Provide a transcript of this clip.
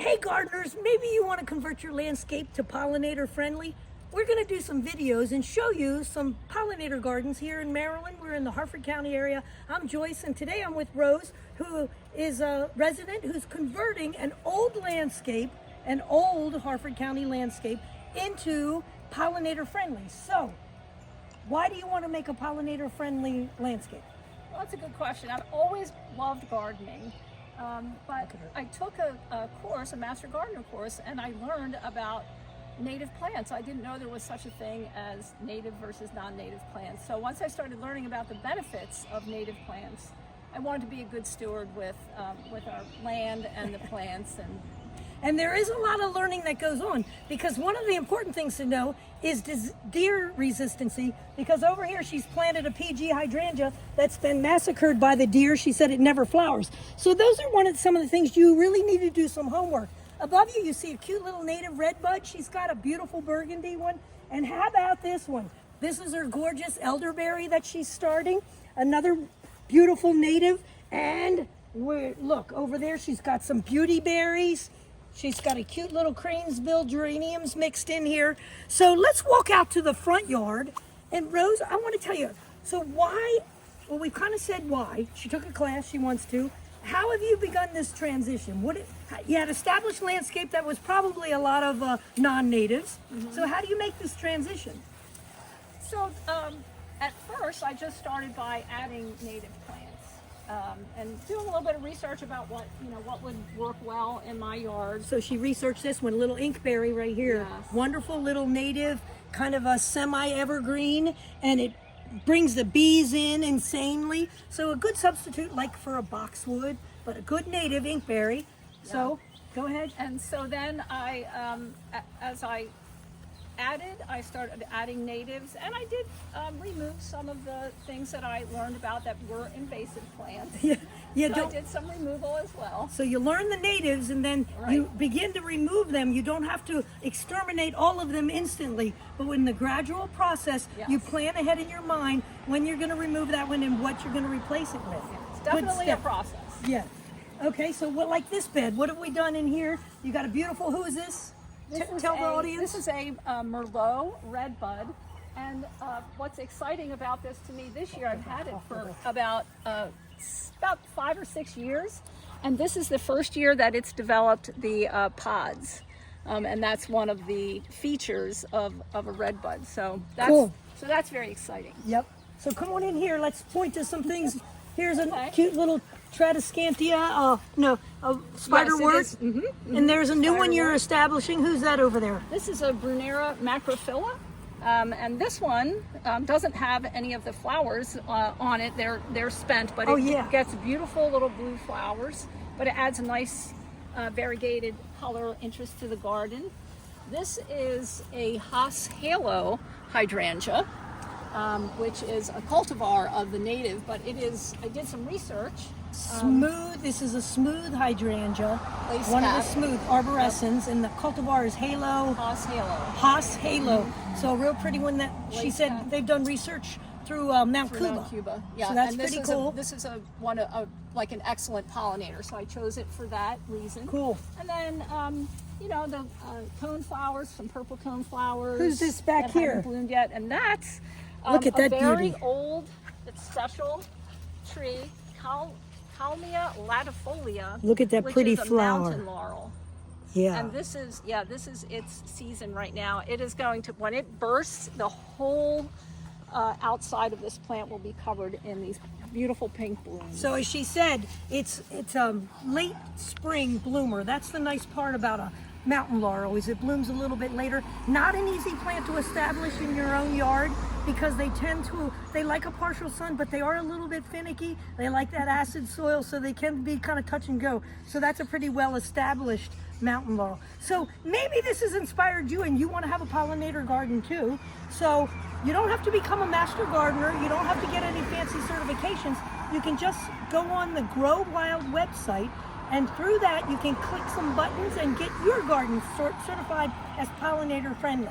Hey gardeners, maybe you want to convert your landscape to pollinator friendly. We're going to do some videos and show you some pollinator gardens here in Maryland. We're in the Harford County area. I'm Joyce, and today I'm with Rose, who is a resident who's converting an old landscape, an old Harford County landscape, into pollinator friendly. So, why do you want to make a pollinator friendly landscape? Well, that's a good question. I've always loved gardening, but I took a course, a Master Gardener course, and I learned about native plants. I didn't know there was such a thing as native versus non-native plants. So once I started learning about the benefits of native plants, I wanted to be a good steward with our land and the plants. And there is a lot of learning that goes on, because one of the important things to know is deer resistancy, because over here she's planted a PG hydrangea that's been massacred by the deer. She said it never flowers. So those are some of the things you really need to do some homework. Above you, you see a cute little native red bud. She's got a beautiful burgundy one. And how about this one? This is her gorgeous elderberry that she's starting. Another beautiful native. And look, over there she's got some beauty berries. She's got a cute little cranesbill geraniums mixed in here. So let's walk out to the front yard. And Rose, I want to tell you, so why, well, we've kind of said why. She took a class, she wants to. How have you begun this transition? You had established landscape that was probably a lot of non-natives. Mm-hmm. So how do you make this transition? So at first, I just started by adding native plants and doing a little bit of research about what would work well in my yard. So she researched this one, little inkberry right here. Yes. Wonderful little native, kind of a semi-evergreen, and it brings the bees in insanely. So a good substitute like for a boxwood, but a good native inkberry. Yeah. So go ahead. And so then as I started adding natives, and I did remove some of the things that I learned about that were invasive plants. Yeah, so I did some removal as well. So you learn the natives, and then you begin to remove them. You don't have to exterminate all of them instantly, but in the gradual process, you plan ahead in your mind when you're going to remove that one and what you're going to replace it with. It's definitely a process. Yeah. Okay, so like this bed, what have we done in here? You got a beautiful, who is this? Tell the audience. This is a Merlot red bud, and what's exciting about this to me this year, I've had it for about 5 or 6 years, and this is the first year that it's developed the pods, and that's one of the features of a red bud. So that's cool. So that's very exciting. Yep. So come on in here. Let's point to some things. Here's a cute little Tradescantia, spiderwort, and there's a new one you're establishing. Who's that over there? This is a Brunera macrophylla, and this one doesn't have any of the flowers on it. They're spent, but it gets beautiful little blue flowers, but it adds a nice variegated color interest to the garden. This is a Haas halo hydrangea, which is a cultivar of the native, but I did some research. Smooth, this is a smooth hydrangea, one of the smooth arborescens, and the cultivar is Haas halo. Haas halo. So a real pretty one that she said they've done research through Mount Cuba. Yeah, so that's pretty cool. This is like an excellent pollinator, so I chose it for that reason. Cool. And then the cone flowers, some purple cone flowers. Who's this back here? Haven't bloomed yet, and that's look at that very beauty. Old, it's special tree, Calmia latifolia. Look at that pretty flower. Mountain laurel. Yeah. And this is its season right now. It is going to, when it bursts, the whole outside of this plant will be covered in these beautiful pink blooms. So as she said, it's a late spring bloomer. That's the nice part about a mountain laurel, is it blooms a little bit later. Not an easy plant to establish in your own yard, because they like a partial sun, but they are a little bit finicky. They like that acid soil, so they can be kind of touch and go. So that's a pretty well established mountain laurel. So maybe this has inspired you, and you want to have a pollinator garden too. So you don't have to become a master gardener. You don't have to get any fancy certifications. You can just go on the Grow Wild website, and through that you can click some buttons and get your garden certified as pollinator friendly.